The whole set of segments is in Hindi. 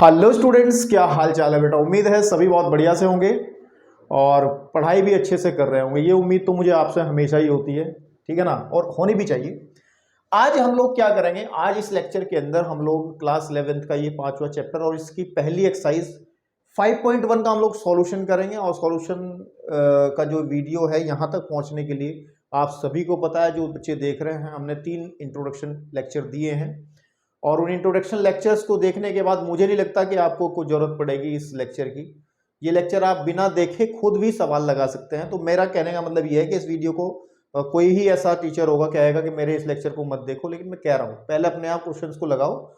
हेलो स्टूडेंट्स, क्या हाल चाल है बेटा। उम्मीद है सभी बहुत बढ़िया से होंगे और पढ़ाई भी अच्छे से कर रहे होंगे। ये उम्मीद तो मुझे आपसे हमेशा ही होती है, ठीक है ना, और होनी भी चाहिए। आज हम लोग क्या करेंगे, आज इस लेक्चर के अंदर हम लोग क्लास 11th का ये 5वां चैप्टर और इसकी पहली एक्सरसाइज 5.1 का हम लोग सॉल्यूशन करेंगे। और सॉल्यूशन का जो वीडियो है यहाँ तक पहुँचने के लिए आप सभी को पता है, जो बच्चे देख रहे हैं, हमने 3 इंट्रोडक्शन लेक्चर दिए हैं और उन इंट्रोडक्शन लेक्चर्स को देखने के बाद मुझे नहीं लगता कि आपको कुछ जरूरत पड़ेगी इस लेक्चर की। ये लेक्चर आप बिना देखे खुद भी सवाल लगा सकते हैं। तो मेरा कहने का मतलब ये है कि इस वीडियो को कोई ही ऐसा टीचर होगा कहेगा कि मेरे इस लेक्चर को मत देखो, लेकिन मैं कह रहा हूँ पहले अपने आप क्वेश्चंस को लगाओ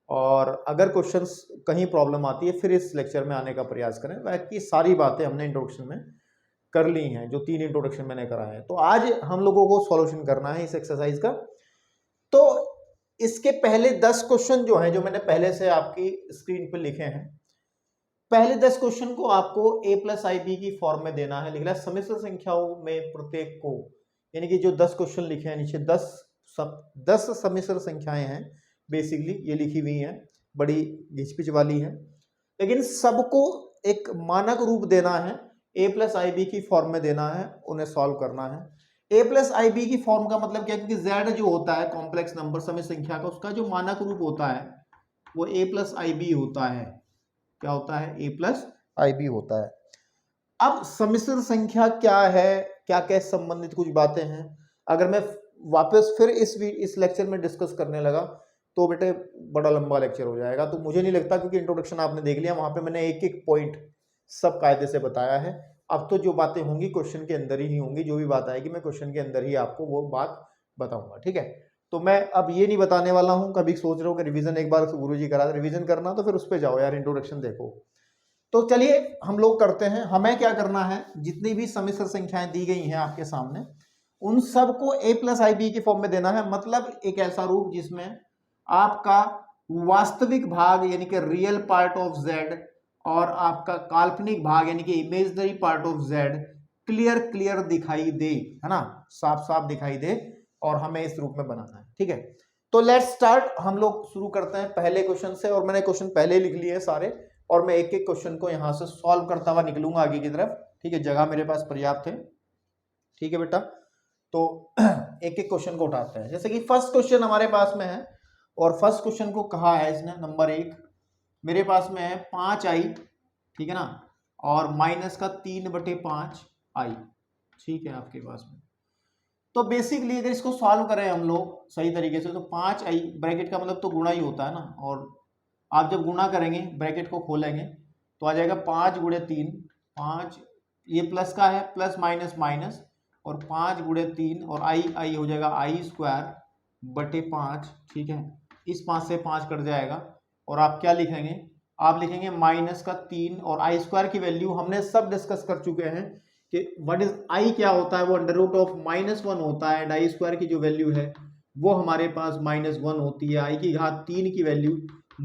और अगर क्वेश्चंस कहीं प्रॉब्लम आती है फिर इस लेक्चर में आने का प्रयास करें। बाकी सारी बातें हमने इंट्रोडक्शन में कर ली हैं, जो 3 इंट्रोडक्शन मैंने कराए हैं। तो आज हम लोगों को सॉल्यूशन करना है इस एक्सरसाइज का। तो इसके पहले 10 क्वेश्चन जो हैं, जो मैंने पहले से आपकी स्क्रीन पर लिखे हैं, पहले 10 क्वेश्चन को आपको a+ib की फॉर्म में देना है। लिख रहा है सम्मिश्र संख्याओं में प्रत्येक को, यानी कि जो 10 क्वेश्चन लिखे हैं नीचे 10 सम्मिश्र संख्याएं हैं बेसिकली, ये लिखी हुई हैं, बड़ी घिचपिच वाली हैं, लेकिन सबको एक मानक रूप देना है, a+ib की फॉर्म में देना है, उन्हें सॉल्व करना है। a+ib की फॉर्म का मतलब क्या है, क्योंकि z जो होता है कॉम्प्लेक्स नंबर सम्मिश्र संख्या का, उसका जो मानक रूप होता है वो a+ib होता है। क्या होता है? a+ib होता है। अब सम्मिश्र संख्या क्या है, क्या क्या संबंधित कुछ बातें हैं, अगर मैं वापस फिर इस लेक्चर में डिस्कस करने लगा तो बेटे बड़ा लंबा लेक्चर हो जाएगा। तो मुझे नहीं लगता, क्योंकि इंट्रोडक्शन आपने देख लिया, वहां पे मैंने एक एक पॉइंट सब कायदे से बताया है। अब तो जो बातें होंगी क्वेश्चन के अंदर ही होंगी, जो भी बात आएगी मैं क्वेश्चन के अंदर ही आपको वो बात बताऊंगा, ठीक है। तो मैं अब ये नहीं बताने वाला हूं, कभी सोच रहे हो कि रिवीजन एक बार गुरुजी करा, रिवीजन करना तो फिर उस पर जाओ यार, इंट्रोडक्शन देखो। तो चलिए हम लोग करते हैं। हमें क्या करना है, जितनी भी सम्मिश्र संख्याएं दी गई हैं आपके सामने, उन सबको a+ib की फॉर्म में देना है। मतलब एक ऐसा रूप जिसमें आपका वास्तविक भाग यानी कि रियल पार्ट ऑफ z और आपका काल्पनिक भाग यानी कि imaginary part of z clear दिखाई दे, है ना, साफ साफ दिखाई दे, और हमें इस रूप में बनाना है, ठीक है। तो लेट्स स्टार्ट, हम लोग शुरू करते हैं पहले क्वेश्चन से। और मैंने क्वेश्चन पहले ही लिख लिए हैं सारे, और मैं एक एक क्वेश्चन को यहां से सॉल्व करता हुआ निकलूंगा आगे की तरफ, ठीक है। जगह मेरे पास पर्याप्त है, ठीक है बेटा। तो एक एक क्वेश्चन को उठाते हैं। जैसे कि फर्स्ट क्वेश्चन हमारे पास में है, और फर्स्ट क्वेश्चन को कहा है इसने नंबर 1, मेरे पास में है 5i, ठीक है ना, और माइनस का 3/5i, ठीक है आपके पास में। तो बेसिकली अगर इसको सॉल्व करें हम लोग सही तरीके से, तो 5i ब्रैकेट का मतलब तो गुणा ही होता है ना, और आप जब गुणा करेंगे ब्रैकेट को खोलेंगे तो आ जाएगा 5 × 3, 5, ये प्लस का है, प्लस माइनस माइनस, और 5 × 3 और आई हो जाएगा i²/5, ठीक है। इस 5 से 5 कट जाएगा, और आप क्या लिखेंगे, आप लिखेंगे माइनस का 3, और i² की वैल्यू हमने सब डिस्कस कर चुके हैं कि व्हाट इज आई क्या होता है, वो √-1 होता है, एंड i² की जो वैल्यू है वो हमारे पास -1 होती है। i⁻³ की वैल्यू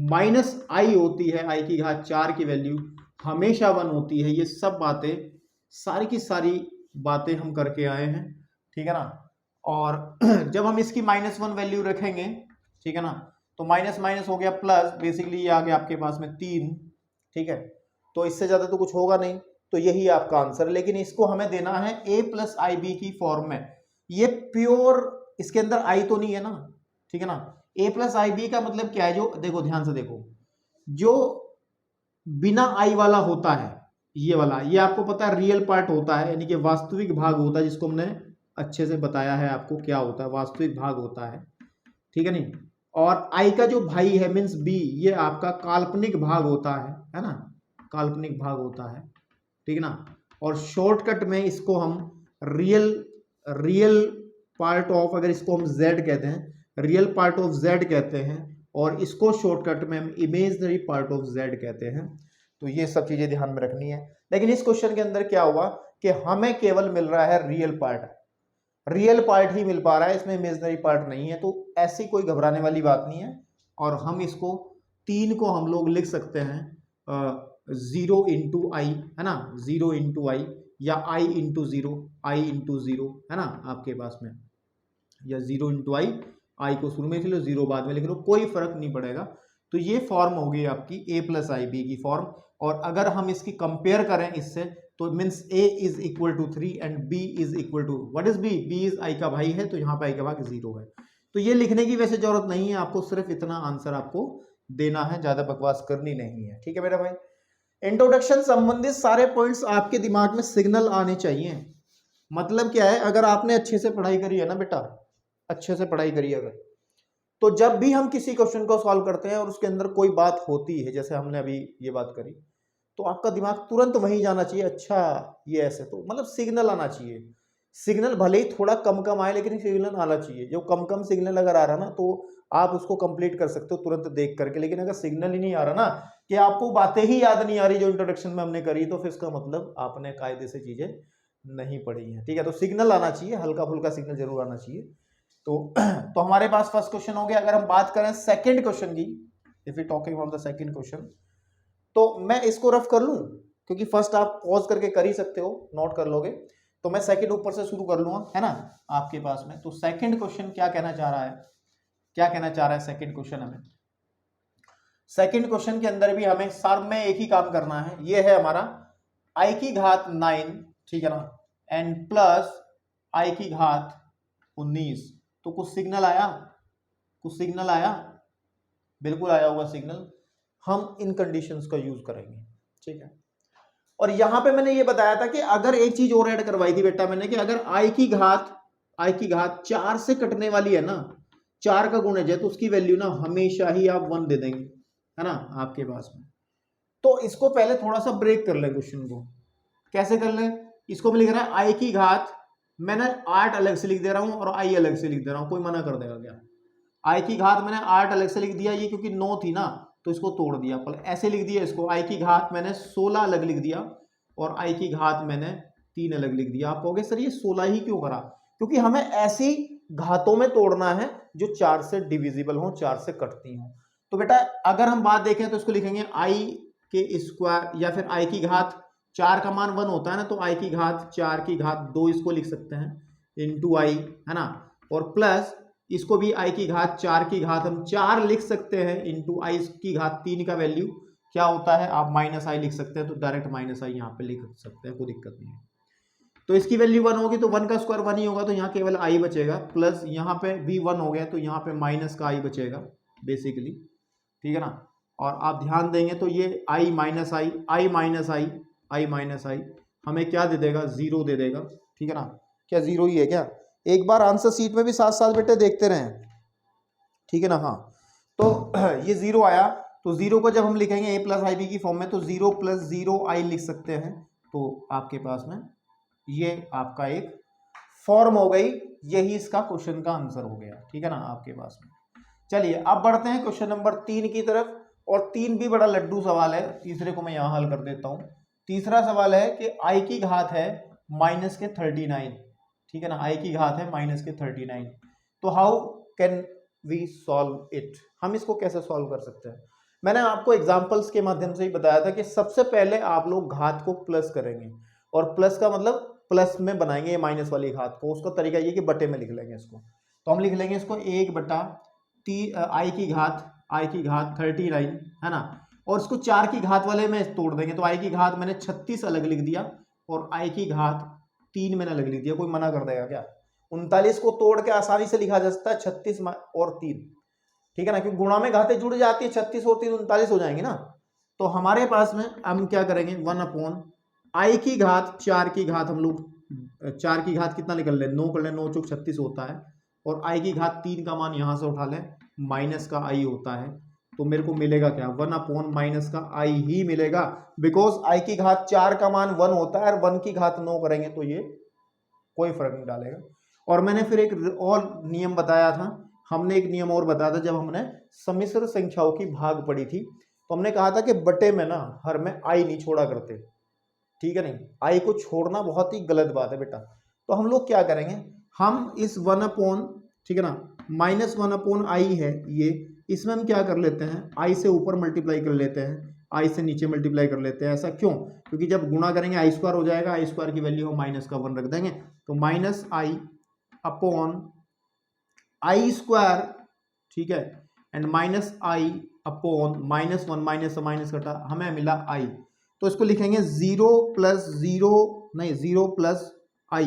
-i होती है, i⁻4 की वैल्यू हमेशा 1 होती है। ये सब बातें, सारी की सारी बातें हम करके आए हैं, ठीक है ना। और जब हम इसकी -1 वैल्यू रखेंगे, ठीक है ना, तो माइनस माइनस हो गया प्लस, बेसिकली ये आ गया आपके पास में 3, ठीक है। तो इससे ज्यादा तो कुछ होगा नहीं, तो यही आपका आंसर है। लेकिन इसको हमें देना है a+ib की फॉर्म में। ये प्योर, इसके अंदर i तो नहीं है ना, ठीक है ना। a+ib का मतलब क्या है, जो देखो ध्यान से देखो, जो बिना i वाला होता है, ये वाला, ये आपको पता है रियल पार्ट होता है, यानी कि वास्तविक भाग होता है, जिसको हमने अच्छे से बताया है आपको क्या होता है, वास्तविक भाग होता है, ठीक है नहीं। और i का जो भाई है मीन्स b, ये आपका काल्पनिक भाग होता है ना, काल्पनिक भाग होता है, ठीक है ना। और शॉर्टकट में इसको हम रियल पार्ट ऑफ, अगर इसको हम z कहते हैं, रियल पार्ट ऑफ z कहते हैं, और इसको शॉर्टकट में हम इमेजिनरी पार्ट ऑफ z कहते हैं। तो ये सब चीजें ध्यान में रखनी है। लेकिन इस क्वेश्चन के अंदर क्या हुआ कि हमें केवल मिल रहा है रियल पार्ट ही मिल पा रहा है, इसमें इमेजिनरी पार्ट नहीं है। तो ऐसी कोई घबराने वाली बात नहीं है, और हम इसको 3 को हम लोग लिख सकते हैं 0 × i, है ना, 0 × i, या i × 0 है ना आपके पास में, या 0 × i को शुरू में लिख लो, 0 बाद में लिख लो, कोई फर्क नहीं पड़ेगा। तो ये फॉर्म होगी आपकी a प्लस आई बी की फॉर्म। और अगर हम इसकी कंपेयर करें इससे तो means a is equal to 3 and b is equal to what is b is i का भाई है, तो यहाँ पे i का भाग 0 है। तो ये लिखने की वैसे जरूरत नहीं है, आपको सिर्फ इतना आंसर आपको देना है, ज्यादा बकवास करनी नहीं है। ठीक है मेरा भाई, इंट्रोडक्शन संबंधित सारे पॉइंट्स आपके दिमाग में सिग्नल आने चाहिए। मतलब क्या है, अगर आपने अच्छे से पढ़ाई करी है ना बेटा, अच्छे से पढ़ाई करी अगर, तो जब भी हम किसी क्वेश्चन को सॉल्व करते हैं और उसके अंदर कोई बात होती है, जैसे हमने अभी ये बात करी, तो आपका दिमाग तुरंत वहीं जाना चाहिए, अच्छा ये ऐसे, तो मतलब सिग्नल आना चाहिए। सिग्नल भले ही थोड़ा कम कम आए लेकिन सिग्नल आना चाहिए। जो कम कम सिग्नल अगर आ रहा ना तो आप उसको कंप्लीट कर सकते हो तुरंत देख करके, लेकिन अगर सिग्नल ही नहीं आ रहा ना कि आपको बातें ही याद नहीं आ रही जो इंट्रोडक्शन में हमने करी, तो फिर इसका मतलब आपने कायदे से चीजें नहीं पढ़ी हैं। ठीक है, तो सिग्नल आना चाहिए, हल्का फुल्का सिग्नल जरूर आना चाहिए। तो हमारे पास फर्स्ट क्वेश्चन हो गया। अगर हम बात करें सेकंड क्वेश्चन की, if you talking about the second question, तो मैं इसको रफ कर लूं क्योंकि फर्स्ट आप पॉज करके कर ही सकते हो, नोट कर लोगे, तो मैं सेकंड ऊपर से शुरू कर लूंगा, है ना आपके पास में। तो सेकंड क्वेश्चन क्या कहना चाह रहा है, क्या कहना चाह रहा है सेकंड क्वेश्चन हमें? सेकंड क्वेश्चन के अंदर भी हमें सर में एक ही काम करना है। ये है हमारा i की घात 9, ठीक है ना, एंड प्लस i की घात 19। तो कुछ सिग्नल आया, कुछ सिग्नल आया, बिल्कुल आया होगा सिग्नल। हम इन कंडीशंस का यूज करेंगे, ठीक है। और यहां पे मैंने ये बताया था कि अगर एक चीज और ऐड करवाई थी बेटा मैंने, कि अगर i की घात 4 से कटने वाली है ना, 4 का गुणज है, तो उसकी वैल्यू ना हमेशा ही आप 1 दे देंगे, है ना आपके पास में। तो इसको पहले थोड़ा सा ब्रेक कर ले क्वेश्चन को। कैसे कर ले? इसको मैं लिख रहा है i की घात, मैंने 8 अलग से लिख दे रहा हूं और i अलग से लिख दे रहा हूं, कोई मना कर देगा क्या? i की घात मैंने 8 अलग से लिख दिया, ये क्योंकि 9 थी ना तो इसको तोड़ दिया, पर ऐसे लिख दिया इसको, i की घात मैंने 16 अलग लिख दिया और i की घात मैंने 3 अलग लिख दिया। आप कहोगे सर ये 16 ही क्यों करा? क्योंकि हमें ऐसी घातों में तोड़ना है जो 4 से डिविजिबल हो, 4 से कटती हो। तो बेटा अगर हम बात देखें तो इसको लिखेंगे i के स्क्वायर, या फिर i की घात 4 का मान 1 होता है ना, तो i की घात 4 की घात 2 इसको लिख सकते हैं इंटू i, है ना, और प्लस इसको भी i की घात 4 की घात हम 4 लिख सकते हैं इंटू i की घात 3 का वैल्यू क्या होता है, आप माइनस i लिख सकते हैं, तो डायरेक्ट माइनस i यहाँ पे लिख सकते हैं, कोई दिक्कत नहीं है। तो इसकी वैल्यू 1 होगी तो 1 का स्क्वायर 1 ही होगा, तो यहाँ केवल i बचेगा, प्लस यहाँ पे भी 1 हो गया तो यहाँ पे माइनस का i बचेगा बेसिकली, ठीक है ना। और आप ध्यान देंगे तो ये i माइनस आई हमें क्या दे देगा, 0 दे देगा, ठीक है ना। क्या 0 ही है क्या? एक बार आंसर शीट में भी साथ साथ बेटे देखते रहें, ठीक है ना। हाँ, तो ये 0 आया, तो 0 को जब हम लिखेंगे a प्लस आई बी की फॉर्म में, तो 0 प्लस 0 i लिख सकते हैं। तो आपके पास में ये आपका एक फॉर्म हो गई, यही इसका क्वेश्चन का आंसर हो गया, ठीक है ना आपके पास में। चलिए अब बढ़ते हैं क्वेश्चन नंबर 3 की तरफ, और 3 भी बड़ा लड्डू सवाल है, तीसरे को मैं यहाँ हल कर देता हूँ। तीसरा सवाल है कि i की घात है माइनस के 39, ठीक है ना, i की घात है माइनस के 39। तो how can we solve it, हम इसको कैसे सॉल्व कर सकते हैं? मैंने आपको एग्जांपल्स के माध्यम से ही बताया था कि सबसे पहले आप लोग घात को प्लस करेंगे, और प्लस का मतलब प्लस में बनाएंगे ये माइनस वाली घात को। उसका तरीका ये कि बटे में लिख लेंगे इसको, तो हम लिख लेंगे इसको 1 बटा i की घात 39, है ना, और इसको 4 की घात वाले में तोड़ देंगे, तो i की घात मैंने 36 अलग लिख दिया और i की घात 3 मैंने अलग लिख दिया। कोई मना कर देगा क्या? 39 को तोड़ के आसानी से लिखा जा सकता है 36 और 3, ठीक है ना, क्योंकि गुणा में घातें जुड़ जाती है, 36 और 3 39 हो जाएंगे ना। तो हमारे पास में हम क्या करेंगे, 1 अपॉन i की घात 4 की घात, हम लोग 4 की घात कितना निकल ले, 9 कर ले, 9 चौक 36 होता है, और i की घात 3 का मान यहां से उठा लें, माइनस का i होता है, तो मेरे को मिलेगा क्या, 1 अपॉन माइनस का i ही मिलेगा, बिकॉज i की घात 4 का मान 1 होता है, और 1 की घात 9 करेंगे तो ये कोई फर्क नहीं डालेगा। और मैंने फिर एक और नियम बताया था, हमने एक नियम और बताया था जब हमने सम्मिश्र संख्याओं की भाग पढ़ी थी, तो हमने कहा था कि बटे में ना हर में i नहीं छोड़ा करते, ठीक है, नहीं i को छोड़ना बहुत ही गलत बात है बेटा। तो हम लोग क्या करेंगे, हम इस 1 अपॉन, ठीक है ना, माइनस 1 अपॉन i है ये, इसमें हम क्या कर लेते हैं, i से ऊपर मल्टीप्लाई कर लेते हैं, i से नीचे मल्टीप्लाई कर लेते हैं। ऐसा क्यों? क्योंकि जब गुणा करेंगे i स्क्वायर हो जाएगा, i स्क्वायर की वैल्यू हम माइनस का 1 रख देंगे, तो minus i upon i square, ठीक है, and minus i upon -1 minus से माइनस कटा, हमें मिला i, तो इसको लिखेंगे 0 प्लस 0 नहीं 0 प्लस i,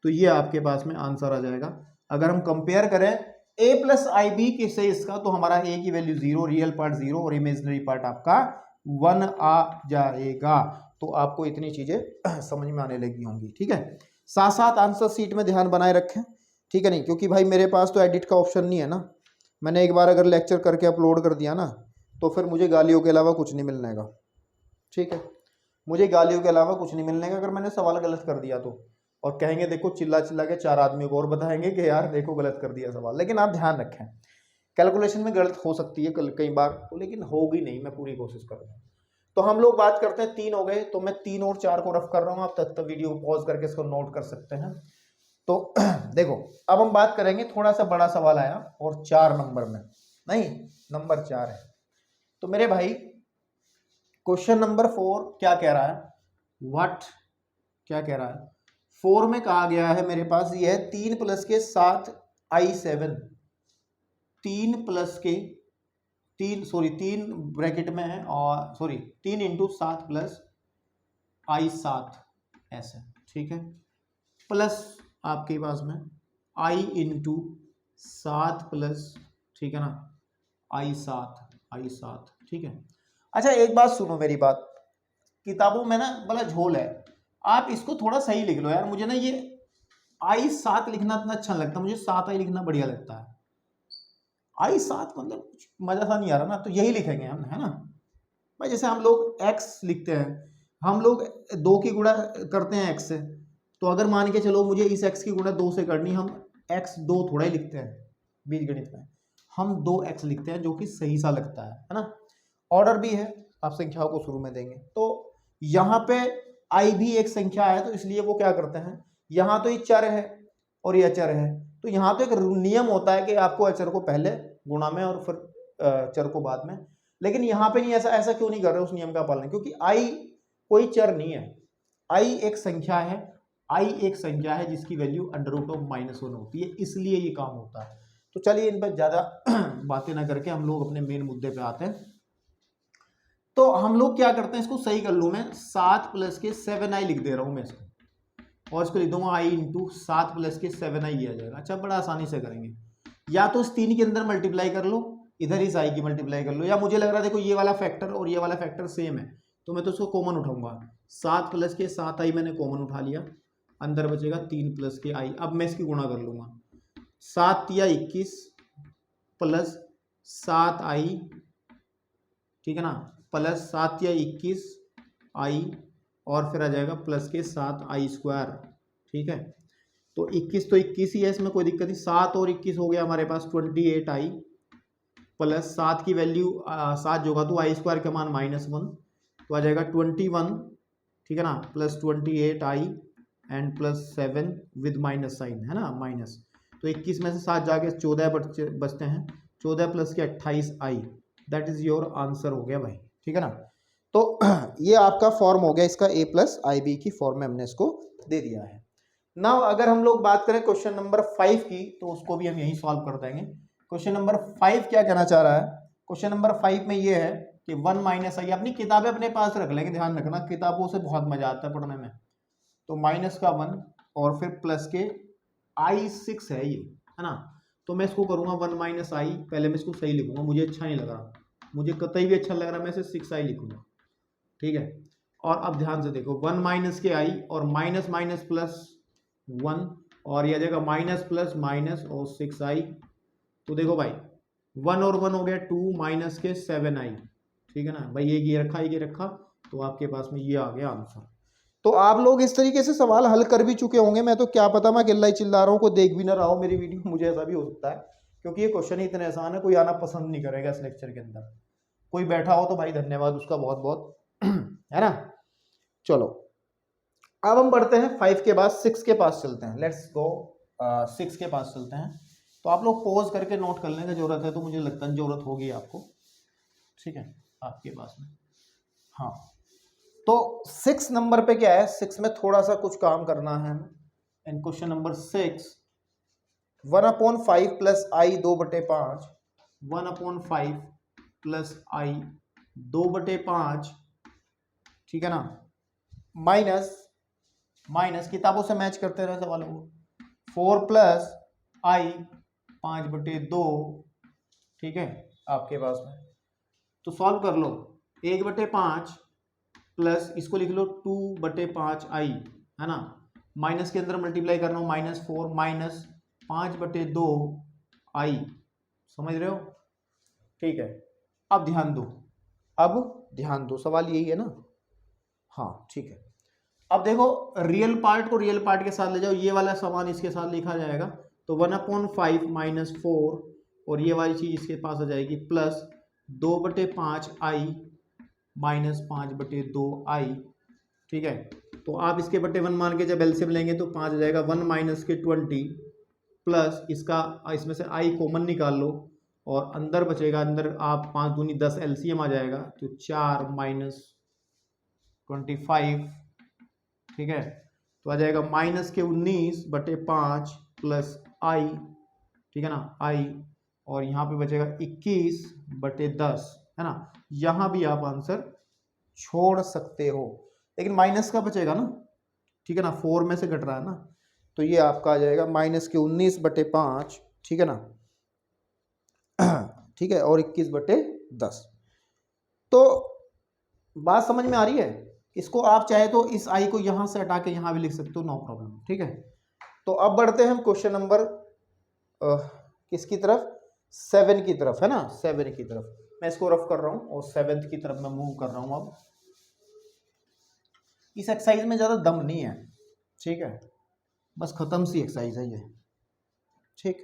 तो ये आपके पास में आंसर आ जाएगा। अगर हम कंपेयर करें a प्लस आई बी किससे इसका, तो हमारा a की वैल्यू 0, रियल पार्ट 0 और इमेजिनरी पार्ट आपका 1 आ जाएगा। तो आपको इतनी चीजें समझ में आने लगी होंगी, ठीक है। साथ साथ आंसर शीट में ध्यान बनाए रखें, ठीक है नहीं, क्योंकि भाई मेरे पास तो एडिट का ऑप्शन नहीं है ना, मैंने एक बार अगर लेक्चर करके अपलोड कर दिया ना तो फिर मुझे गालियों के अलावा कुछ नहीं मिलने का, ठीक है, मुझे गालियों के अलावा कुछ नहीं मिलने का अगर मैंने सवाल गलत कर दिया तो। और कहेंगे देखो चिल्ला चिल्ला के 4 आदमी को और बताएंगे कि यार देखो गलत कर दिया सवाल। लेकिन आप ध्यान रखें कैलकुलेशन में गलत हो सकती है कई बार तो, लेकिन होगी नहीं, मैं पूरी कोशिश करूँगा। तो हम लोग बात करते हैं 3 हो गए, तो मैं 3 और 4 को रफ कर रहा हूँ, आप तब तक वीडियो को पॉज करके इसको नोट कर सकते हैं। तो देखो अब हम बात करेंगे, थोड़ा सा बड़ा सवाल आया और 4 नंबर में, नहीं नंबर 4 है। तो मेरे भाई क्वेश्चन नंबर 4 क्या कह रहा है, व्हाट क्या कह रहा है, 4 में कहा गया है मेरे पास ये है 3 प्लस के 7 i7, 3 प्लस के 3 ब्रैकेट में है और 3 इंटू 7 प्लस i7 ऐसे, ठीक है, प्लस आपके पास में i इंटू 7 प्लस, ठीक है ना, i7, ठीक है। अच्छा एक बात सुनो मेरी बात, किताबों में ना बड़ा झोल है, आप इसको थोड़ा सही लिख लो यार, मुझे ना ये i7 लिखना इतना अच्छा लगता है, मुझे 7i लिखना बढ़िया लगता है। i7 मतलब मजा सा नहीं आ रहा ना, तो यही लिखेंगे हम, है ना भाई। जैसे हम लोग x लिखते हैं, हम लोग 2 की गुणा करते हैं x से, तो अगर मान के चलो मुझे इस x की गुणा 2 से करनी, हम x2 थोड़ा ही लिखते हैं बीजगणित में, हम 2x लिखते हैं जो कि सही सा लगता है ना। ऑर्डर भी है, आप संख्याओं को शुरू में देंगे। तो यहाँ पे i भी एक संख्या है, तो इसलिए वो क्या करते हैं, यहाँ तो ये चर है और ये अचर है, तो यहाँ तो एक नियम होता है कि आपको अचर को पहले गुणा में और फिर चर को बाद में, लेकिन यहाँ पे नहीं, ऐसा क्यों नहीं कर रहे उस नियम का पालन, क्योंकि i कोई चर नहीं है, i एक संख्या है, i एक संख्या है जिसकी वैल्यू √(-1) होती है, इसलिए ये काम होता है। तो चलिए इन पर ज्यादा बातें ना करके हम लोग अपने मेन मुद्दे पे आते हैं। तो हम लोग क्या करते हैं, इसको सही कर लूँ मैं, 7 प्लस के 7i लिख दे रहा हूँ मैं इसको, और इसको लिख दूंगा i इंटू 7 प्लस के 7i आ जाएगा। अच्छा बड़ा आसानी से करेंगे, या तो इस 3 के अंदर मल्टीप्लाई कर लो, इधर इस i की मल्टीप्लाई कर लो, या मुझे लग रहा है देखो ये वाला फैक्टर और ये वाला फैक्टर सेम है, तो मैं तो इसको कॉमन उठाऊंगा, 7 प्लस के 7i मैंने कॉमन उठा लिया, अंदर बचेगा 3 प्लस के i। अब मैं इसकी गुणा कर लूंगा, 7 या 21 प्लस 7i, ठीक है ना, प्लस 7 या 21i, और फिर आ जाएगा प्लस के 7i², ठीक है। तो 21 तो 21 ही है, इसमें कोई दिक्कत नहीं, 7 और 21 हो गया हमारे पास 28i, प्लस 7 की वैल्यू 7 जो होगा तो i² का मान -1, तो आ जाएगा 21, ठीक है ना, plus 28i and plus 7 with minus sign, है ना, माइनस, तो 21 में से 7 जाके 14 बचते हैं, 14 प्लस के 28i, that is your answer हो गया भाई, ठीक है ना। तो ये आपका फॉर्म हो गया इसका, a प्लस आई बी की फॉर्म में हमने इसको दे दिया है। नाउ अगर हम लोग बात करें क्वेश्चन नंबर 5 की, तो उसको भी हम यही सॉल्व कर देंगे। क्वेश्चन नंबर 5 क्या कहना चाह रहा है, क्वेश्चन नंबर 5 में ये है कि 1 माइनस आई, अपनी किताबें अपने पास रख लेंगे, ध्यान रखना किताबों से बहुत मजा आता है पढ़ने में। तो माइनस का 1 और फिर प्लस के i6 है ये, है ना, तो मैं इसको करूंगा 1 माइनस आई, पहले मैं इसको सही लिखूंगा, मुझे अच्छा नहीं लग रहा, मुझे कतई भी अच्छा लग रहा, मैं इसे 6i लिखूंगा, ठीक है। और अब ध्यान से देखो 1 माइनस के आई और माइनस माइनस प्लस 1, और यह जगह माइनस प्लस माइनस और 6i, तो देखो भाई 1 और 1 हो गया 2 माइनस के 7i, ठीक है ना भाई, ये रखा, तो आपके पास में ये आ गया आंसर। तो आप लोग इस तरीके से सवाल हल कर भी चुके होंगे, मैं तो क्या पता मैं अकेला ही चिल्ला रहा हूँ, कोई देख भी ना रहा हो मेरी वीडियो, मुझे ऐसा भी हो सकता है, क्योंकि ये क्वेश्चन ही इतने आसान है, कोई आना पसंद नहीं करेगा इस लेक्चर के अंदर। कोई बैठा हो तो भाई धन्यवाद उसका बहुत बहुत, है ना। चलो अब हम बढ़ते हैं 5 के बाद 6 के पास चलते हैं, लेट्स गो 6 के पास चलते हैं। तो आप लोग पॉज करके नोट करने की जरूरत है, तो मुझे लगता है जरूरत होगी आपको, ठीक है, आपके पास में। हाँ तो 6 नंबर पे क्या है, 6 में थोड़ा सा कुछ काम करना है हमें। इन question number 6 1/5 plus i 2/5, 1/5 plus i 2/5, ठीक है ना, माइनस माइनस किताबों से मैच करते रहे सवालों को, 4 प्लस आई 5/2, ठीक है आपके पास में। तो सॉल्व कर लो, 1/5 प्लस इसको लिख लो 2/5 आई, है ना, माइनस के अंदर मल्टीप्लाई कर रहा हूँ, -4 माइनस 5/2 आई, समझ रहे हो, ठीक है। अब ध्यान दो, अब ध्यान दो, सवाल यही है ना, हाँ ठीक है। अब देखो रियल पार्ट को रियल पार्ट के साथ ले जाओ, ये वाला सामान इसके साथ लिखा जाएगा, तो 1/5 -4 और ये वाली चीज इसके पास आ जाएगी प्लस 2/5 आई माइनस 5/2 आई, ठीक है। तो आप इसके बटे 1 मान के जब एलसीएम लेंगे तो 5 आ जाएगा, 1 माइनस के 20 प्लस इसका इसमें से आई कॉमन निकाल लो और अंदर बचेगा, अंदर आप 5 दूनी 10 एलसीएम आ जाएगा, तो 4 माइनस 25, ठीक है, तो आ जाएगा माइनस के 19/5 प्लस आई, ठीक है ना, आई, और यहाँ पे बचेगा 21/10, है ना। यहाँ भी आप आंसर छोड़ सकते हो, लेकिन माइनस का बचेगा ना, ठीक है ना, 4 में से घट रहा है ना, तो ये आपका आ जाएगा माइनस के 19/5, ठीक है ना, ठीक है, और 21/10। तो बात समझ में आ रही है, इसको आप चाहे तो इस आई को यहां से हटा के यहां भी लिख सकते हो, नो प्रॉब्लम, ठीक है। तो अब बढ़ते हैं हम क्वेश्चन नंबर किसकी तरफ, 7 की तरफ, है ना, 7 की तरफ। मैं इसको रफ कर रहा हूं और 7th की तरफ मैं मूव कर रहा हूं। अब इस एक्सरसाइज में ज्यादा दम नहीं है, ठीक है, बस खत्म सी एक्सरसाइज है ये, ठीक।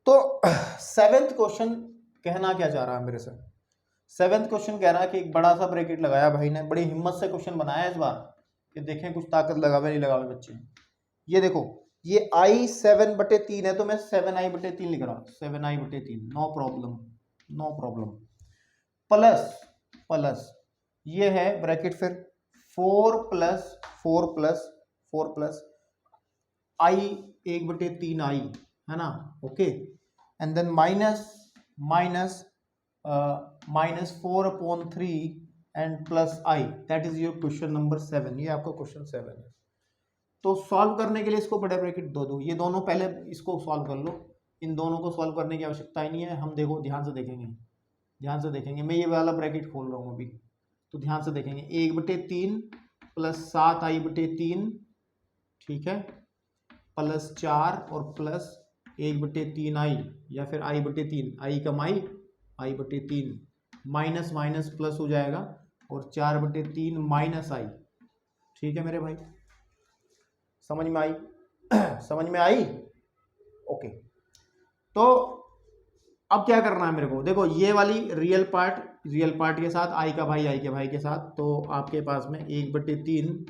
तो 7th क्वेश्चन कहना क्या चाह रहा है मेरे से, 7th क्वेश्चन कह रहा है कि एक बड़ा सा ब्रैकेट लगाया भाई ने, बड़ी हिम्मत से क्वेश्चन बनाया इस बार, कि देखें कुछ ताकत लगावे नहीं लगावे बच्चे। ये देखो, ये आई 7/3 है, तो मैं 7i/3 लिख रहा हूँ, 7i/3, no problem, no problem, plus plus ये है ब्रैकेट, फिर 4 प्लस आई 1/3 आई, है ना, okay, and then minus -4/3 and plus i, that is your question number 7। ये आपका क्वेश्चन 7 है। तो सॉल्व करने के लिए इसको बड़ा ब्रैकेट दो, ये दोनों पहले इसको सॉल्व कर लो, इन दोनों को सॉल्व करने की आवश्यकता ही नहीं है। हम देखो ध्यान से देखेंगे, ध्यान से देखेंगे, मैं ये वाला ब्रैकेट खोल रहा हूँ अभी, तो ध्यान से देखेंगे, 1/3 प्लस 7i/3, ठीक है, प्लस 4 और प्लस 1/3 आई, या फिर i/3, आई कम i/3, माइनस माइनस प्लस हो जाएगा और 4/3 माइनस आई, ठीक है मेरे भाई, समझ में आई, समझ में आई, ओके। तो अब क्या करना है मेरे को, देखो ये वाली रियल पार्ट के साथ आई के भाई के साथ, तो आपके पास में 1/3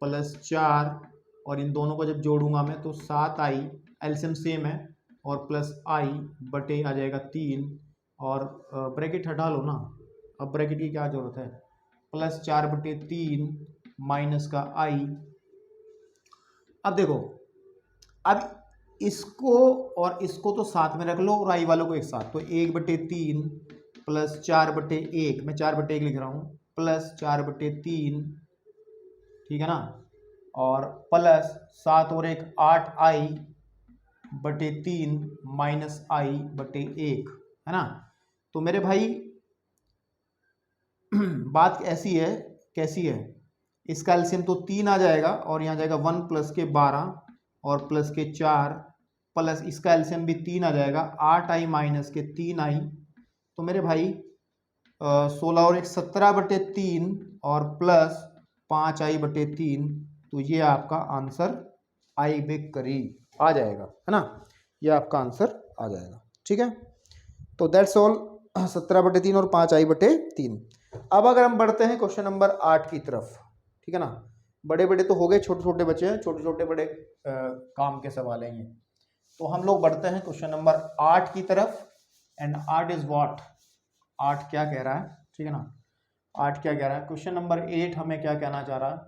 प्लस 4 और इन दोनों को जब जोड़ूंगा मैं तो 7i, एलसीएम सेम है, और प्लस आई बटे आ जाएगा 3, और ब्रैकेट हटा लो ना, अब ब्रैकेट की क्या जरूरत है, प्लस 4/3 माइनस का आई। अब देखो, अब इसको और इसको तो साथ में रख लो और आई वालों को एक साथ, तो 1/3 प्लस 4/1, मैं 4/1 लिख रहा हूँ, प्लस 4/3, ठीक है ना, और प्लस 7 और 1 8i/3 माइनस i/1, है ना। तो मेरे भाई बात ऐसी है, कैसी है, इसका एलसीएम तो 3 आ जाएगा और यहाँ जाएगा 1 प्लस के 12 और प्लस के 4, प्लस इसका एलसीएम भी 3 आ जाएगा, 8i माइनस के 3i, तो मेरे भाई 16 और 1 17/3 और प्लस 5i/3, तो ये आपका आंसर आई के करीब आ जाएगा, है ना, ये आपका आंसर आ जाएगा, ठीक है। तो दैट्स ऑल, 17/3 और 5i/3। अब अगर हम बढ़ते हैं क्वेश्चन नंबर 8 की तरफ, ठीक है ना, बड़े बड़े तो हो गए, छोटे छोटे बचे हैं, छोटे छोटे बड़े काम के सवाल हैं ये। तो हम लोग बढ़ते हैं क्वेश्चन नंबर 8 की तरफ, एंड 8 इज व्हाट, 8 क्या कह रहा है, ठीक है ना, 8 क्या कह रहा है, क्वेश्चन नंबर 8 हमें क्या कहना चाह रहा है,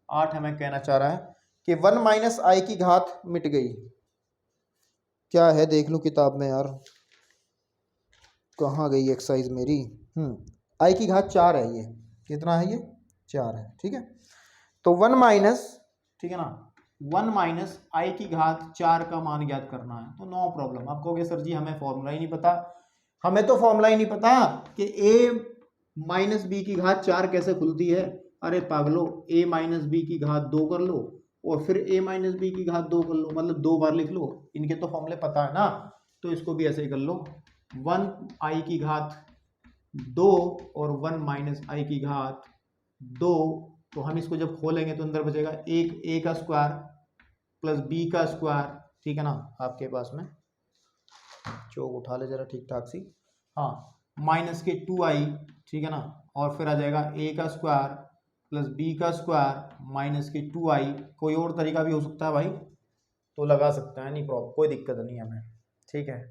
8 हमें कहना चाह रहा है कि 1 माइनस आई की घात मिट गई, क्या है देख लो किताब में यार, कहाँ गई एक्सरसाइज मेरी? आई की घात 4 है ये। कितना है ये? 4 है। ठीक है, तो 1 माइनस, ठीक है ना, 1 माइनस आई की घात 4 का मान ज्ञात करना है। तो नो प्रॉब्लम। आप कहोगे सर जी हमें फॉर्मूला ही नहीं पता। हमें तो फॉर्मूला ही नहीं पता कि ए माइनस बी की घात 4 कैसे खुलती है। अरे पागलो, ए माइनस बी की घात 2 कर लो और फिर ए माइनस बी की घात 2 कर लो, मतलब 2 बार लिख लो। इनके तो फॉर्मूले पता है ना, तो इसको भी ऐसे ही कर लो। 1 आई की घात 2 और 1 माइनस आई की घात 2, तो हम इसको जब खोलेंगे तो अंदर बचेगा एक ए का स्क्वायर प्लस बी का स्क्वायर। ठीक है ना, आपके पास में चौक उठा ले जरा ठीक ठाक सी। हाँ, माइनस के 2i, ठीक है ना, और फिर आ जाएगा ए का स्क्वायर प्लस बी का स्क्वायर माइनस के 2i। कोई और तरीका भी हो सकता है भाई, तो लगा सकते हैं, नहीं प्रॉब्लम, कोई दिक्कत नहीं है हमें। ठीक है,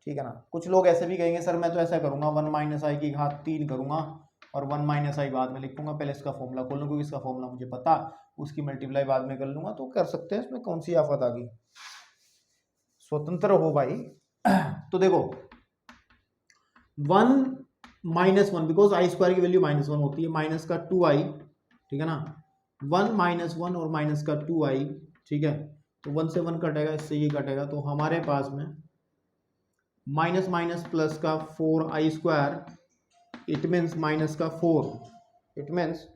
ठीक है ना। कुछ लोग ऐसे भी कहेंगे सर मैं तो ऐसा करूंगा 1 माइनस आई की घात 3 करूंगा और 1 माइनस आई बाद में लिखूंगा, पहले इसका फॉर्मूला खोल लूँ क्योंकि इसका फॉर्मूला मुझे पता, उसकी मल्टीप्लाई बाद में कर लूंगा। तो कर सकते हैं, इसमें कौन सी आफत आ गई, स्वतंत्र हो भाई। तो देखो 1 माइनस 1, बिकॉज आई स्क्वायर की वैल्यू -1 होती है, माइनस का 2i, ठीक है ना, 1 माइनस 1 और माइनस का 2i, ठीक है, तो 1 से 1 कटेगा, इससे ये कटेगा, तो हमारे पास में माइनस माइनस प्लस का 4i square, it means minus का 4, इट मीन्स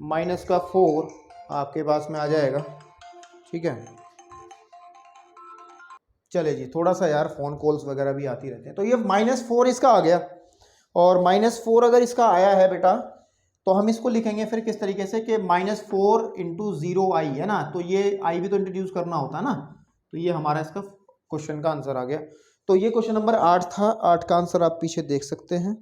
माइनस का 4 आपके पास में आ जाएगा। ठीक है, चले जी, थोड़ा सा यार फ़ोन कॉल्स वगैरह भी आती रहते हैं। तो ये -4 इसका आ गया, और -4 अगर इसका आया है बेटा, तो हम इसको लिखेंगे फिर किस तरीके से कि -4 इंटू 0i है ना, तो ये i भी तो इंट्रोड्यूस करना होता है ना, तो ये हमारा इसका क्वेश्चन का आंसर आ गया। तो ये क्वेश्चन नंबर 8 था, 8 का आंसर आप पीछे देख सकते हैं,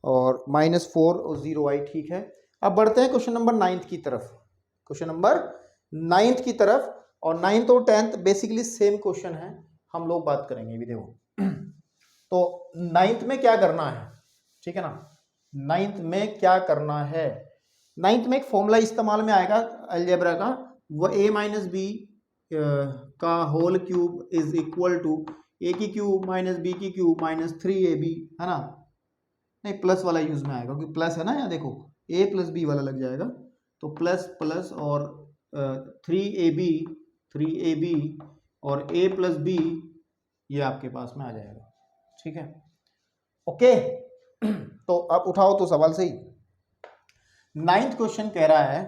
और -4 और 0i, ठीक है। अब बढ़ते हैं क्वेश्चन नंबर 9 की तरफ, क्वेश्चन नंबर 9 की तरफ, और 9th और 10th बेसिकली सेम क्वेश्चन है, हम लोग बात करेंगे अभी। देखो तो 9th में क्या करना है, ठीक है ना, 9th में क्या करना है, 9th में एक फॉर्मूला इस्तेमाल में आएगा अलजेब्रा का, वो a माइनस बी का whole cube is equal to a की क्यूब माइनस बी की क्यूब माइनस 3ab, है ना, नहीं प्लस वाला यूज में आएगा क्योंकि प्लस है ना, यहाँ देखो a प्लस बी वाला लग जाएगा, तो प्लस प्लस और 3ab और a प्लस बी, ये आपके पास में आ जाएगा। ठीक है, ओके। तो अब उठाओ तो सवाल सही। 9th क्वेश्चन कह रहा है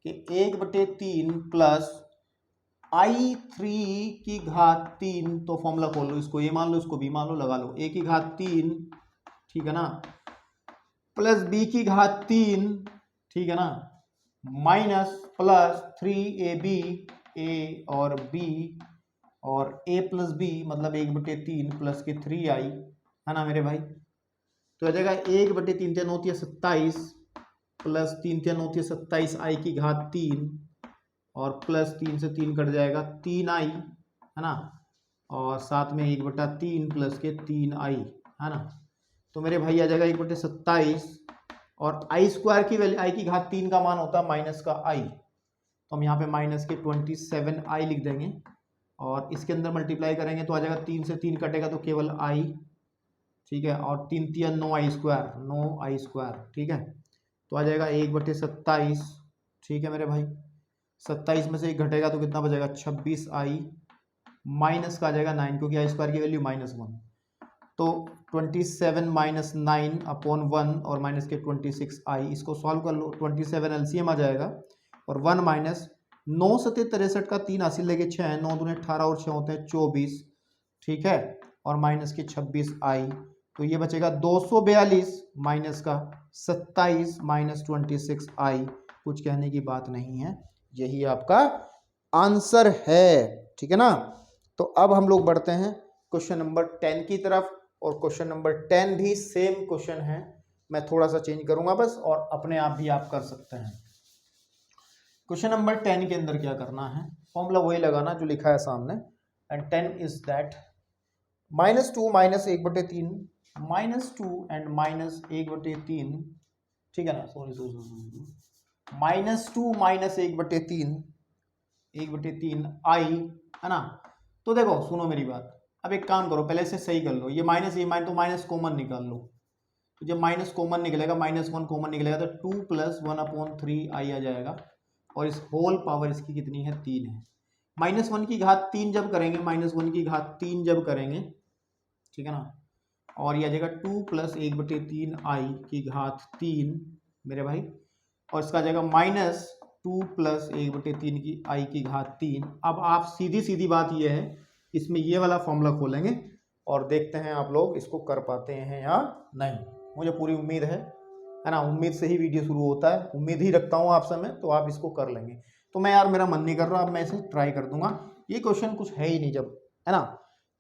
कि 1/3 प्लस i3 की घात 3, तो फॉर्मूला खोल लो, इसको ए मान लो, इसको बी मान लो, लगा लो, a की घात 3, ठीक है ना, प्लस b की घात 3, ठीक है ना, माइनस प्लस 3ab, a और b, और a प्लस बी मतलब 1/3 प्लस के 3i, है ना मेरे भाई। तो आ जाएगा 1/3 3 होती है 27 प्लस 3 3 होती है 27 आई की घात 3, और प्लस 3 से 3 कट जाएगा 3i, है ना, और साथ में 1/3 प्लस के 3i, है ना। तो मेरे भाई आ जाएगा 1/27, और आई स्क्वायर की वैल्यू, आई की घात 3 का मान होता है माइनस का i, तो हम यहाँ पे माइनस के 27i लिख देंगे, और इसके अंदर मल्टीप्लाई करेंगे तो आ जाएगा 3 से 3 कटेगा तो केवल i, ठीक है, और 3 3 9i स्क्वायर, 9i स्क्वायर, ठीक है, तो आ जाएगा 1/27, ठीक है मेरे भाई। 27 में से 1 घटेगा तो कितना बचेगा, 26i, माइनस का आ जाएगा 9 क्योंकि आई स्क्वायर की वैल्यू -1, तो 27 माइनस 9 अपॉन 1 और माइनस के 26i, इसको सॉल्व कर लो, 27 एलसीएम आ जाएगा, और 1 माइनस 9 सत्ते 63 का 3 हासिल लेके 6, 9 दूने 18 और 6 होते हैं 24, ठीक है, और माइनस के 26i, तो ये बचेगा 242 माइनस का 27 माइनस 26i, कुछ कहने की बात नहीं है, यही आपका आंसर है। ठीक है ना, तो अब हम लोग बढ़ते हैं क्वेश्चन नंबर 10 की तरफ, और क्वेश्चन नंबर 10 भी सेम क्वेश्चन है, मैं थोड़ा सा चेंज करूंगा बस, और अपने आप भी आप कर सकते हैं। क्वेश्चन नंबर 10 के अंदर क्या करना है, फॉर्मूला वही लगाना जो लिखा है सामने, and 10 is that -2 minus 1/3 -2 and minus 1/3, ठीक है ना, सॉरी -2 माइनस 1/3 1/3 i, है ना। तो देखो सुनो मेरी बात, अब एक काम करो, पहले से सही कर लो, ये माइनस तो माइनस कॉमन निकाल लो। तो जब माइनस कॉमन निकलेगा, -1 कॉमन निकलेगा तो 2 + 1/3i आ जाएगा, और इस होल पावर इसकी कितनी है, 3 है। -1 की घात 3 जब करेंगे, -1 की घात 3 जब करेंगे, ठीक है ना, और ये आ जाएगा 2 + 1/3i की घात 3 मेरे भाई, और इसका आ जाएगा -2 + 1/3 की i की घात 3। अब आप सीधी बात ये है, इसमें ये वाला फॉर्मूला खोलेंगे और देखते हैं आप लोग इसको कर पाते हैं या नहीं। मुझे पूरी उम्मीद है ना, उम्मीद से ही वीडियो शुरू होता है, उम्मीद ही रखता हूँ आपसे मैं, तो आप इसको कर लेंगे। तो मैं यार मेरा मन नहीं कर रहा, अब मैं इसे ट्राई कर दूंगा, ये क्वेश्चन कुछ है ही नहीं जब, है ना।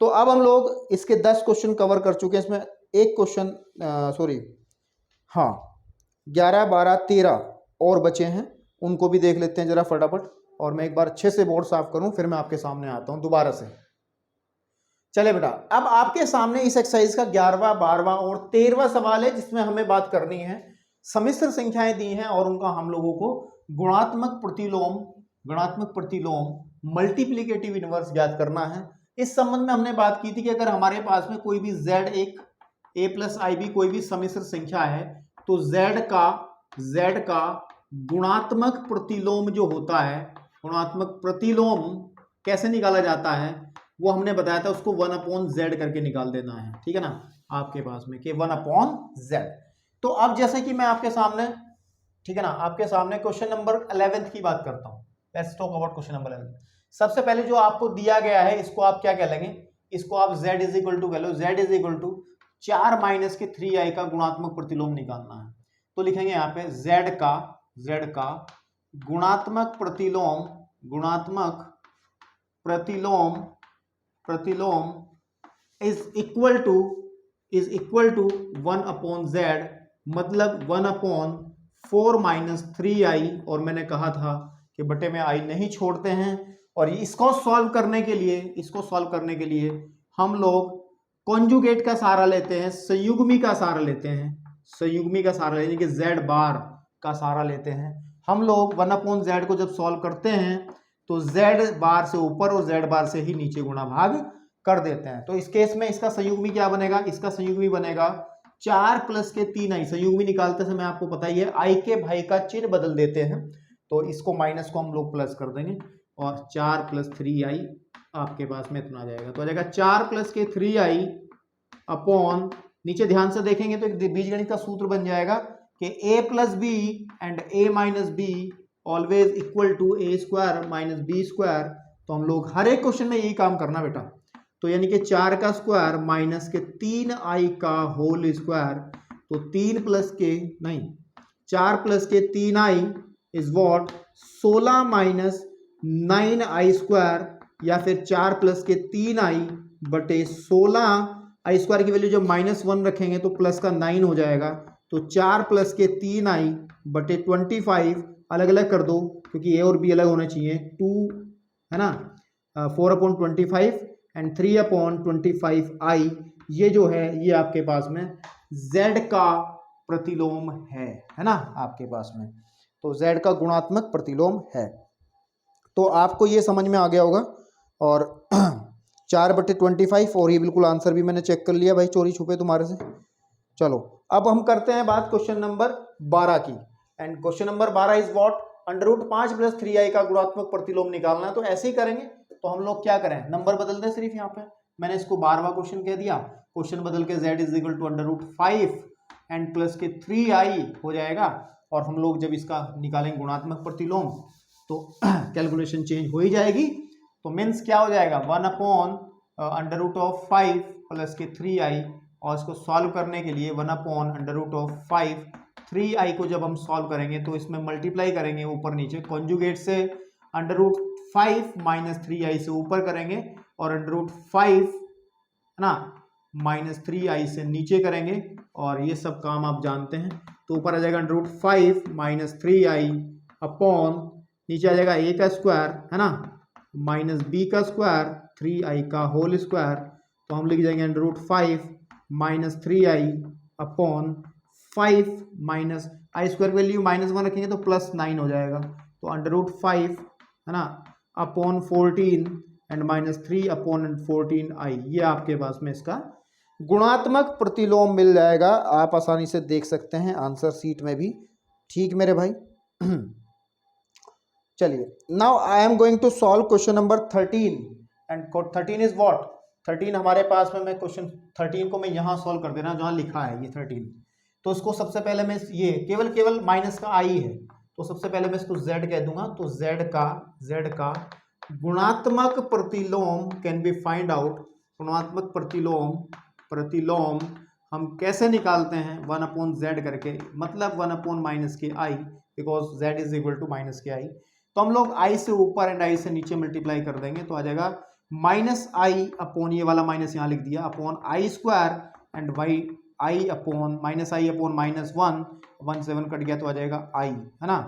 तो अब हम लोग इसके 10 क्वेश्चन कवर कर चुके हैं, इसमें एक क्वेश्चन सॉरी हाँ 11, 12, 13 और बचे हैं, उनको भी देख लेते हैं जरा फटाफट। और मैं एक बार अच्छे से बोर्ड साफ करूं, फिर मैं आपके सामने आता हूं दोबारा से। चले बेटा, अब आपके सामने इस एक्सरसाइज का 11वां, 12वां और 13वां सवाल है, जिसमें हमें बात करनी है सम्मिश्र संख्याएं दी हैं और उनका हम लोगों को गुणात्मक प्रतिलोम मल्टीप्लिकेटिव इनवर्स ज्ञात करना है। इस संबंध में हमने बात की थी कि अगर हमारे पास में कोई भी z एक a + ib कोई भी सम्मिश्र संख्या है, तो z का गुणात्मक प्रतिलोम जो होता है, गुणात्मक प्रतिलोम कैसे निकाला जाता है वो हमने बताया था, उसको 1/z करके निकाल देना है, ठीक है ना, आपके पास में कि 1/z। तो अब जैसे कि मैं आपके सामने, ठीक है ना, आपके सामने क्वेश्चन नंबर 11 की बात करता हूं। Let's talk about question number 11। सबसे पहले जो आपको दिया गया है, इसको आप क्या कह लेंगे, इसको आप z कह लो, z 4 - के 3i का गुणात्मक प्रतिलोम निकालना है। तो लिखेंगे यहाँ पे z का गुणात्मक प्रतिलोम इज इक्वल टू 1/z, मतलब 1/4 - 3i, और मैंने कहा था कि बटे में i नहीं छोड़ते हैं। और इसको सॉल्व करने के लिए हम लोग कॉन्जुगेट का सहारा लेते हैं, संयुग्मी का सहारा लेते हैं, यानी कि z बार का सहारा लेते हैं। हम लोग 1/z को जब सॉल्व करते हैं तो z बार से ऊपर और z बार से ही नीचे गुणा भाग कर देते हैं। तो इस केस में इसका संयुग्मी क्या बनेगा, इसका संयुग्मी बनेगा 4 + के 3i। संयुग्मी निकालते समय आपको पता ही है, i के भाई का चिन्ह बदल देते हैं, तो इसको माइनस को हम लोग प्लस कर देंगे, और 4 + 3i आपके पास में इतना आ जाएगा। तो आ जाएगा 4 + के 3i अपॉन, नीचे ध्यान से देखेंगे तो एक बीजगणित का सूत्र बन जाएगा कि a + b and a - b always equal to a² - b²। तो हम लोग हर एक क्वेश्चन में यही काम करना बेटा। तो यानी कि 4 का स्क्वायर माइनस के 3i का होल स्क्वायर, तो 4 + के 3i इज व्हाट 16 - 9i², या फिर 4 + के 3i बटे 16i² की वैल्यू जब -1 रखेंगे तो प्लस का 9 हो जाएगा। तो 4 + के 3i बटे 25, अलग अलग कर दो क्योंकि a और b अलग होने चाहिए, 2 है ना, 4/25 एंड 3/25i, ये जो है ये आपके पास में z का प्रतिलोम है ना, आपके पास में। तो z का गुणात्मक प्रतिलोम है। तो आपको ये समझ में आ गया होगा। और 4/25, और ये बिल्कुल आंसर भी मैंने चेक कर लिया भाई, चोरी छुपे तुम्हारे से। चलो अब हम करते हैं बात क्वेश्चन नंबर 12 की। And question number 12 is what, √5 + 3i का गुणात्मक प्रतिलोम निकालना है। तो ऐसे ही करेंगे, तो हम लोग क्या करें, नंबर बदल दें सिर्फ। यहाँ पे मैंने इसको 12वां क्वेश्चन कह दिया, क्वेश्चन बदल के z = √5 एंड प्लस के 3i हो जाएगा। और हम लोग जब इसका निकालेंगे गुणात्मक प्रतिलोम तो कैलकुलेशन चेंज हो ही जाएगी। तो मीन्स क्या हो जाएगा, 1/√5 प्लस के 3i, और इसको सॉल्व करने के लिए 1/√5 3i को जब हम सॉल्व करेंगे तो इसमें मल्टीप्लाई करेंगे ऊपर नीचे, कॉन्जुगेट से √5 - 3i से ऊपर करेंगे, और √5 है ना -3i से नीचे करेंगे, और ये सब काम आप जानते हैं। तो ऊपर आ जाएगा √5 - 3i अपॉन, नीचे आ जाएगा a का स्क्वायर है ना, -b का स्क्वायर 3i का होल स्क्वायर। तो हम लिख जाएंगे √5 - 3i upon 5 minus i² value -1 रखेंगे तो +9 हो जाएगा। तो √5 है ना अपॉन 14 एंड -3/14i, ये आपके पास में इसका गुणात्मक प्रतिलोम मिल जाएगा। आप आसानी से देख सकते हैं आंसर सीट में भी। ठीक मेरे भाई। चलिए, now I am going to solve question number 13 and 13 is what, 13 हमारे पास में, मैं क्वेश्चन 13 को मैं यहाँ सॉल्व कर दे रहा हूँ जहाँ लिखा है ये 13। तो इसको सबसे पहले मैं ये केवल माइनस का आई है, तो सबसे पहले मैं इसको z कह दूंगा। तो z का गुणात्मक प्रतिलोम कैन बी फाइंड आउट। गुणात्मक प्रतिलोम हम कैसे निकालते हैं, 1/z करके, मतलब 1/-ki, because z is equal to -ki। तो हम लोग i से ऊपर एंड i से नीचे मल्टीप्लाई कर देंगे, तो आ जाएगा -i/, ये वाला माइनस यहाँ लिख दिया, upon i² and -i/-1 7 cut गया तो आ जाएगा i, है ना,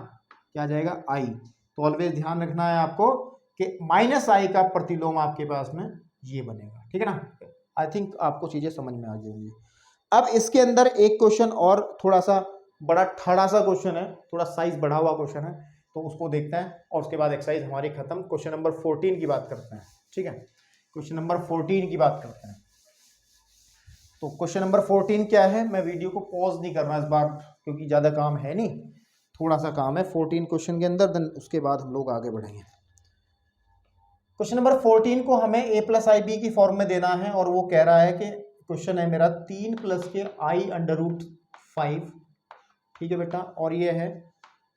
क्या आ जाएगा i। तो ऑलवेज ध्यान रखना है आपको कि -i का प्रतिलोम आपके पास में ये बनेगा, ठीक है ना। आई थिंक आपको चीजें समझ में आ जाएंगी। अब इसके अंदर एक क्वेश्चन और थोड़ा सा बड़ा ठाड़ा सा क्वेश्चन है, थोड़ा साइज बढ़ा हुआ क्वेश्चन है, तो उसको देखते हैं और उसके बाद एक्सरसाइज हमारी खत्म। क्वेश्चन नंबर 14 की बात करते हैं, ठीक है। क्वेश्चन नंबर 14 की बात करते हैं। तो क्वेश्चन नंबर 14 क्या है, मैं वीडियो को पॉज नहीं कर रहा इस बार क्योंकि ज़्यादा काम है नहीं, थोड़ा सा काम है 14 क्वेश्चन के अंदर, देन उसके बाद हम लोग आगे बढ़ेंगे। क्वेश्चन नंबर 14 को हमें a+ib की फॉर्म में देना है, और वो कह रहा है कि क्वेश्चन है मेरा 3 + के i√5, ठीक है बेटा, और ये है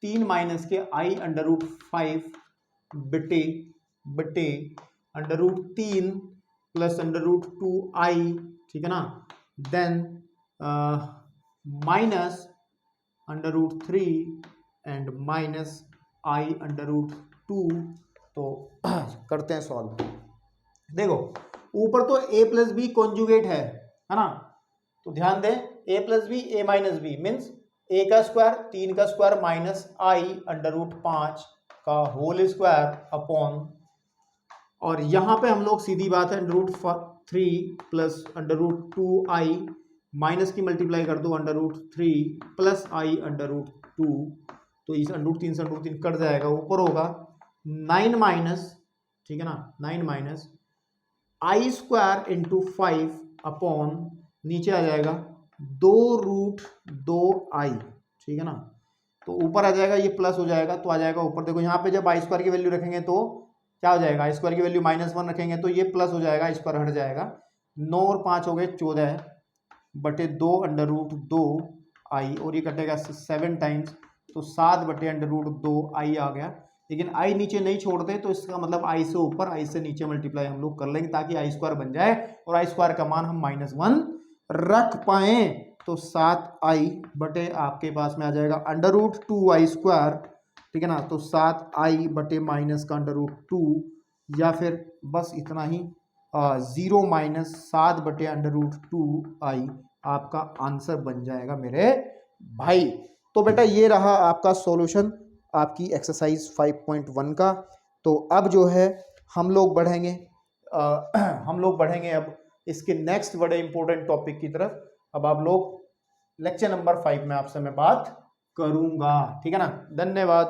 3 - के i√5 बटे √3 + √2i, ठीक है ना, देन -√3 एंड -i√2। तो करते हैं सॉल्व। देखो ऊपर तो a+b कॉन्जुगेट है ना, तो ध्यान दें a+b a-b मीन्स a का स्क्वायर 3 का स्क्वायर -i√5 का होल स्क्वायर अपॉन, और यहां पे हम लोग सीधी बात है √3 + √2i, माइनस की मल्टीप्लाई कर दो √3 + i√2, तो इस √3 से √3 कट जाएगा, ऊपर होगा 9 ठीक है ना, 9 i² × 5 अपॉन, नीचे आ जाएगा 2√2i, ठीक है ना। तो ऊपर आ जाएगा, ये प्लस हो जाएगा तो आ जाएगा ऊपर। देखो यहाँ पे जब i² की वैल्यू रखेंगे तो क्या हो जाएगा, i² की वैल्यू -1 रखेंगे तो ये प्लस हो जाएगा, i² हट जाएगा, 9 और 5 हो गए 14 बटे 2 √2i, और ये कटेगा 7 टाइम्स, तो 7 बटे √2i आ गया। लेकिन i नीचे नहीं छोड़ते, तो इसका मतलब i से ऊपर i से नीचे मल्टीप्लाई हम लोग कर लेंगे ताकि i² बन जाए, और i² का मान हम -1 रख पाए। तो 7i बटे आपके पास में आ जाएगा √2i², ठीक है ना, तो 7i बटे माइनस का √2, या फिर बस इतना ही 0 - 7 बटे √2i आपका आंसर बन जाएगा मेरे भाई। तो बेटा ये रहा आपका सॉल्यूशन आपकी एक्सरसाइज 5.1 का। तो अब जो है हम लोग बढ़ेंगे अब इसके नेक्स्ट बड़े इंपॉर्टेंट टॉपिक की तरफ। अब आप लोग लेक्चर नंबर 5 में आपसे मैं बात करूंगा, ठीक है ना। धन्यवाद।